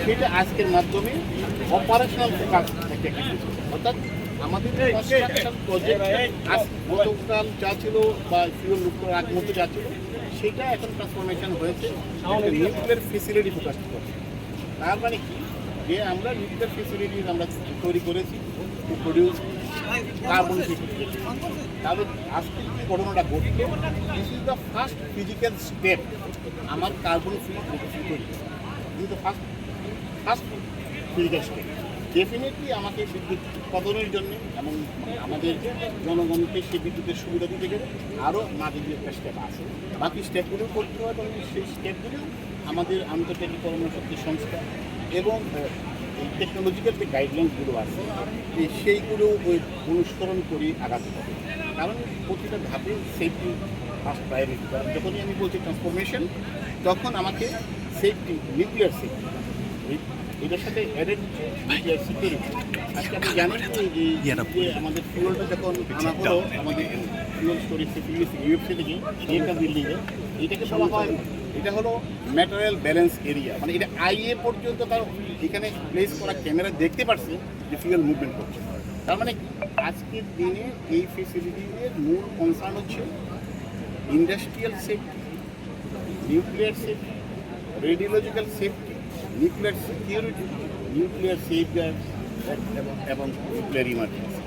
সেটা আজকের মাধ্যমে অপারেশনাল কাজ একটা অর্থাৎ আমাদের কনস্ট্রাকশন প্রজেক্ট গতকাল যা ছিল বা ফিউল লুক করার আগ মুহূর্তে যা ছিল সেটা এখন ট্রান্সফরমেশন হয়েছে নিউক্লিয়ার ফেসিলিটি ফোকাস করে। তার মানে কি যে আমরা নিউক্লিয়ার ফেসিলিটিস আমরা তৈরি করেছি টু প্রডিউস কার্বন সার্টিফিকেট। তাহলে আজকে যে ঘটনাটা ঘটলো, this is the first physical step আমার কার্বন ফ্রি তৈরি। This is the first physical step. Definitely আমাকে বিদ্যুৎ উৎপাদনের জন্য এবং আমাদের জনগণকে সেই বিদ্যুতের সুবিধা দিতে গেলে আরও মাঝে দিয়ে একটা স্টেপ আছে। বাকি স্টেপগুলোও করতে হয় এবং সেই স্টেপগুলো আমাদের আন্তর্জাতিক কর্মশক্তি সংস্থা এবং টেকনোলজিক্যাল যে গাইডলাইন্সগুলো আছে সেইগুলো অনুসরণ করে আগাতে হবে। কারণ প্রতিটা ধাপে সেফটি ফার্স্ট প্রায়োরিটি। কারণ যখনই আমি বলছি ট্রান্সফরমেশন, তখন আমাকে সেফটি, নিউক্লিয়ার সেফটি, এটার সাথে অ্যাডেড হচ্ছে নিউক্লিয়ার সিকিউরিটি। আজকে আপনি জানেন যে আমাদের ফিউলটা যখন আনা হলো আমাদের ফিউল স্টোরেজ ইউএফসি থেকে একটা বিল্ডিংয়ে, এটাকে বলা হয় এটা হলো ম্যাটেরিয়াল ব্যালেন্স এরিয়া। মানে এটা আইএ পর্যন্ত তার এখানে প্লেস করা ক্যামেরা দেখতে পারছে যে ফিউল মুভমেন্ট করছে। তার মানে আজকের দিনে এই ফেসিলিটির মূল কনসার্ন হচ্ছে industrial safety, nuclear safety, radiological safety, nuclear security, nuclear safeguard এবং নিউক্লিয়ার ইমার্জেন্সি।